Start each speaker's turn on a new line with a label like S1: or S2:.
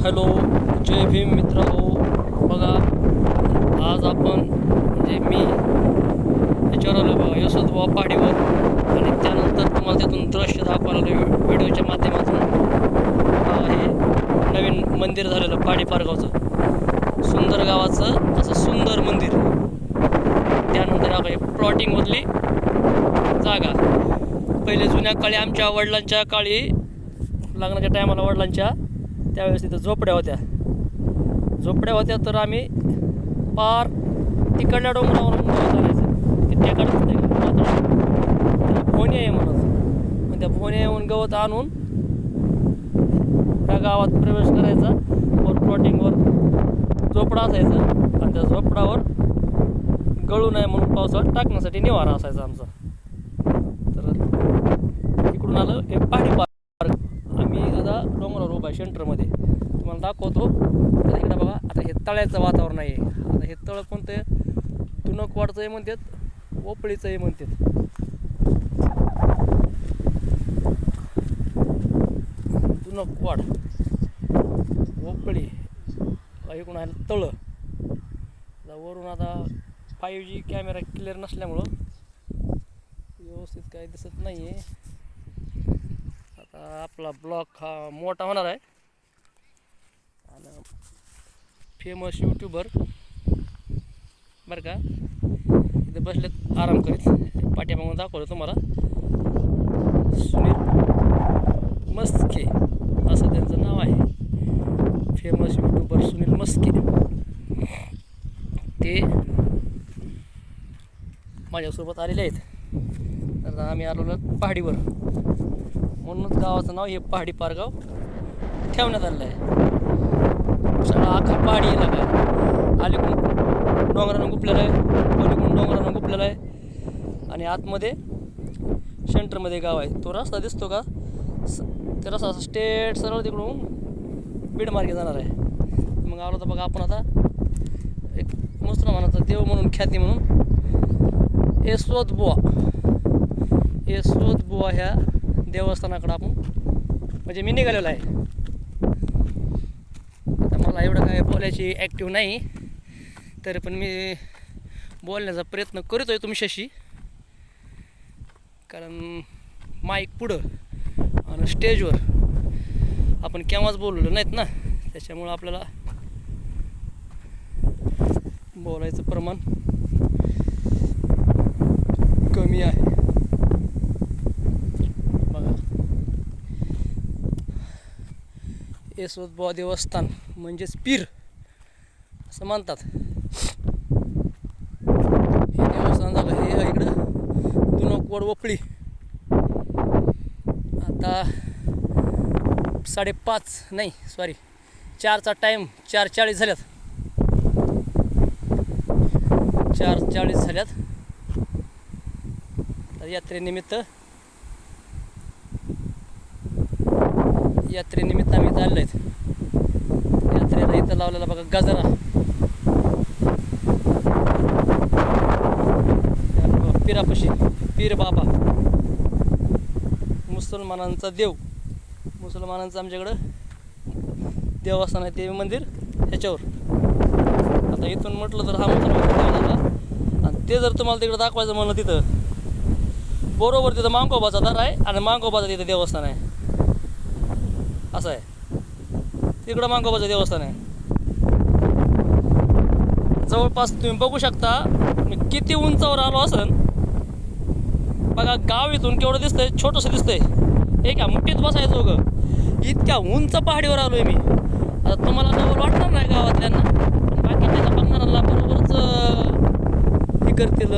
S1: Hello, जय भीम मित्रांनो. बघा, आज आपण मी याच्यावर आलो बघा यशोदबुवा पहाडीवर, आणि त्यानंतर तुम्हाला त्यातून दृश्य दाखवायला व्हिडिओच्या माध्यमातून. हे नवीन मंदिर झालेलं पहाडी पारगावचं, सुंदर गावाचं असं सुंदर मंदिर. त्यानंतर आपण प्लॉटिंगमधली जागा. पहिले जुन्या काळी आमच्या वडिलांच्या काळी, लग्नाच्या टायमाला वडिलांच्या, त्यावेळेस तिथं झोपड्या होत्या. तर आम्ही पार तिकडल्या डोंगरावरून चालायचं. ते टेकाडच नाही का, त्याला भोवणी आहे म्हणत. मग त्या भोवणी येऊन गवत आणून त्या गावात प्रवेश करायचा. वर प्लॉटिंगवर झोपडा असायचं, आणि त्या झोपडावर गळू नये म्हणून पावसाळ्यात टाकण्यासाठी निवारा असायचा आमचा. तर इकडून आलं हे पहाडी पार्क. आम्ही आता डोंगरावर उभा आहे सेंटरमध्ये, तुम्हाला दाखवतो. आता इकडं बघा, आता हे तळ्याचं वातावरण आहे. आता हे तळ कोणतं आहे? तुनकवाडचं आहे म्हणतात, ओपळीचं आहे म्हणतात. तुनकवाड, ओपळी, इकडून आहे तळ. वरून आता 5G कॅमेरा क्लिअर नसल्यामुळं व्यवस्थित काही दिसत नाही आहे. आता आपला ब्लॉग हा मोठा होणार आहे, आणि फेमस यूट्यूबर बरं का इथे बसलेत आराम करीत. पाठीमागून दाखवलं तुम्हाला, सुनील मस्के असं त्यांचं नाव आहे. Famous YouTuber Sunil Maske. ते माझ्यासोबत आलेले आहेत. तर आम्ही आलो पहाडीवर, म्हणूनच गावाचं नाव हे पहाडी पारगाव ठेवण्यात आलेलं आहे. सगळा आखा पहाडी इलाका आहे. अलीकडून डोंगरानं गुपलेला आहे, पलीकडून डोंगरानं गुपलेला आहे, आणि आतमध्ये सेंटरमध्ये गाव आहे. तो रस्ता दिसतो का, ते रस्ता स्टेट सरळ तिकडून बीड मार्गे जाणार आहे. मग आलो तर बघा, आपण आता एक मुसलमानाचा देव म्हणून ख्याती म्हणून यशोदबुवा ह्या देवस्थानाकडं आपण म्हणजे मी निघालेलो आहे. आता मला एवढं काय बोलायची ॲक्टिव्ह नाही, तरी पण मी बोलण्याचा प्रयत्न करतो आहे तुमच्याशी. कारण माईक पुढं आणि स्टेजवर आपण केव्हाच बोललेलो नाहीत ना, त्याच्यामुळं आपल्याला बोलायचं प्रमाण कमी आहे. बघा, यशोदबुवा देवस्थान म्हणजेच पीर असं म्हणतात. हे देवस्थान झालं हे इकडं तुनकवाड ओपळी. आता 4:30 टाईम, 4:40 झाल्यात. 4:40 झाल्यात. यात्रेनिमित्त आम्ही चाललो आहेत. यात्रेला इथं लावलेला बघा गजरा, पिरापशी पीर बाबा, मुसलमानांचा देव. मुसलमानांचं आमच्याकडं देवस्थान आहे, ते मंदिर ह्याच्यावर. आता इथून म्हटलं तर हा मुसलमानांचा देव झाला. आणि ते जर तुम्हाला तिकडं दाखवायचं म्हणलं, तिथं बरोबर तिथं मांगोबाचा दर आहे, आणि मांगोबाचं तिथं देवस्थान आहे. असं आहे, तिकडं मांगोबाचं देवस्थान आहे. जवळपास तुम्ही बघू शकता मी किती उंचावर आलो असन. बघा, गाव इथून केवढं दिसतंय, छोटंसं दिसतंय. एका मुठीत बसायचं ग, इतक्या उंच पहाडीवर आलो आहे मी. आता तुम्हाला जवळ वाटणार नाही गावातल्यांना, पण बाकीच्या बघणाऱ्यांना बरोबरच हे करतील.